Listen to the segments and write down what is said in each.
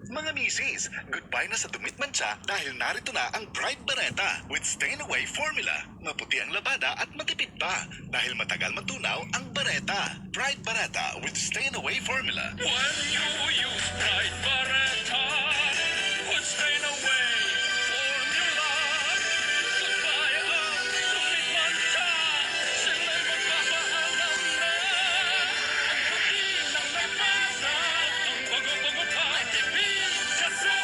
Mga misis, goodbye na sa dumit mancha dahil narito na ang Pride Bareta with Stain Away Formula. Maputi ang labada at matipid pa dahil matagal matunaw ang Bareta. Pride Bareta with Stain Away Formula. When you use Pride Bareta, put stain away formula. Goodbye ang dumit mancha, sila'y magpapaalam na. Ang puti ng labada, ang bago-bago pa, tipid kasi.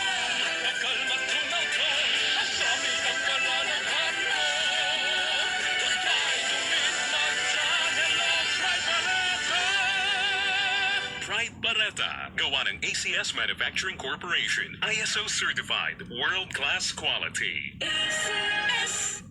Matagal matunaw to, ang dami ng malalaman mo. Goodbye dumit mancha, hello Pride Bareta. Pride Bareta, gawa ng ACS Manufacturing Corporation, ISO certified, world-class quality. ACS.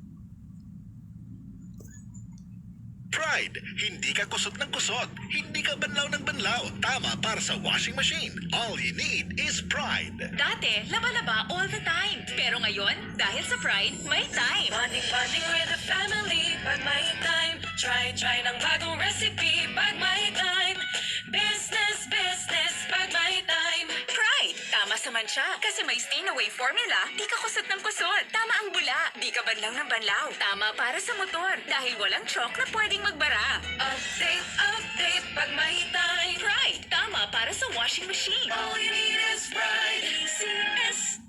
Pride, hindi ka kusot ng kusot, hindi ka banlaw ng banlaw. Tama para sa washing machine. All you need is Pride. Dati, laba-laba all the time. Pero ngayon, dahil sa Pride, may time. Bonding with the family, pag may time. Try ng bagong recipe, pag may time. Business, pag may time. Pride, tama sa mancha. Kasi may stain away formula, di ka kusot ng kusot. Tama ang bula, di ka banlaw ng banlaw. Tama para sa motor, dahil walang chalk na pwedeng magbara. Update, pag may time. Pride, tama para sa washing machine. All you need is Pride. ACS.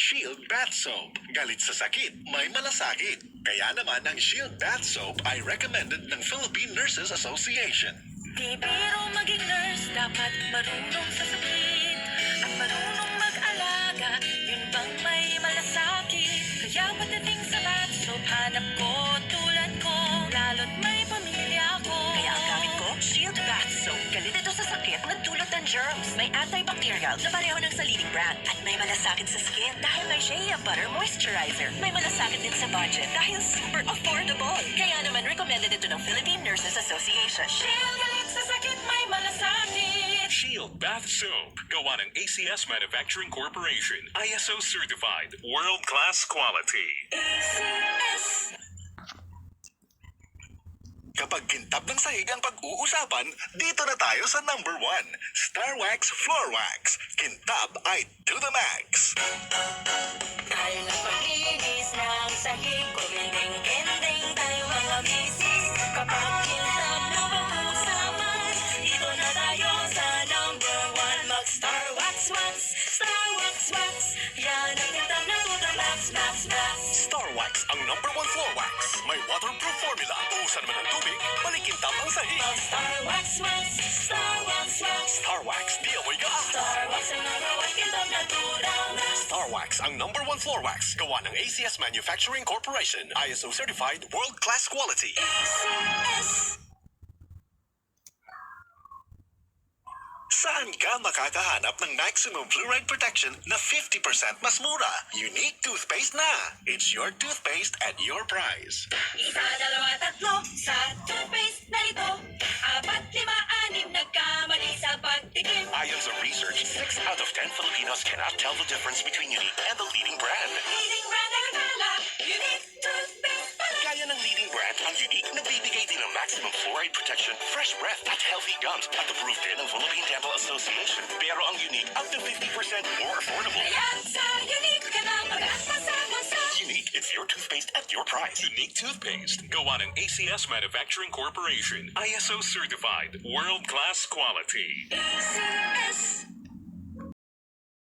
Shield Bath Soap. Galit sa sakit, may malasakit. Kaya naman ang Shield Bath Soap ay recommended ng Philippine Nurses Association. Di biro maging nurse, dapat marunong sa sakit. At marunong mag-alaga, yun bang may malasakit. Kaya pagdating sa bath soap, hanap ko tulad ko. Lalo't may pamilya ko. Kaya ang gamit ko, Shield Bath Soap. Galit ito sa sakit na dulot ng germs. May antibacterial na pareho ng sa leading brand. At may malasakit sa skin dahil may Shea Butter Moisturizer. May malasakit din sa budget dahil super affordable. Kaya naman recommended ito ng Philippine Nurses Association. Shield galit sa sakit, may malasakit. Shield Bath Soap, gawa ng ACS Manufacturing Corporation, ISO certified, world-class quality. ACS. Kapag kintab ng sahig ang pag-uusapan, dito na tayo sa number 1. Star Wax Floor Wax. Kintab ay to the max. Tayo na paglinis ng sahig, kuminding-kinding tayo mga misis. Kapag kintab na pag-uusapan, dito na tayo sa number 1. Mag-Star Wax Wax, Star Wax Wax. Yan ang kintab na to the max. Star Wax ang number 1 floor wax. May waterproof formula. Usan man ang tubig, balikintab ang sahig. Mag-Star Wax Wax, Star Wax Wax. Star Wax, di amoy ka. Star Wax ang number 1 kintab na to the max. Star Wax ang number 1 floor wax. Gawa ng ACS Manufacturing Corporation. ISO certified, world-class quality. ACS. Saan ka makakahanap ng maximum fluoride protection na 50% mas mura? Unique toothpaste na. It's your toothpaste at your price. Isa, dalawa, tatlo sa toothpaste na ito. 4, 5, 6 nagkamali sa pagtikim. Ayon sa research, 6 out of 10 Filipinos cannot tell the difference between Unique and the leading brand. Leading brand ang akala, unique toothpaste pala. Gaya ng leading brand, ang Unique nagbibigay din ng maximum fluoride protection, fresh breath at healthy gums at approved din ng Philippine Dental Association. Pero ang Unique up to 50% more affordable. Kaya sa unique ka na mag-asasama sa Unique, it's your toothpaste at your price. Unique toothpaste, gawa ng ACS Manufacturing Corporation, ISO certified, world-class quality. ACS.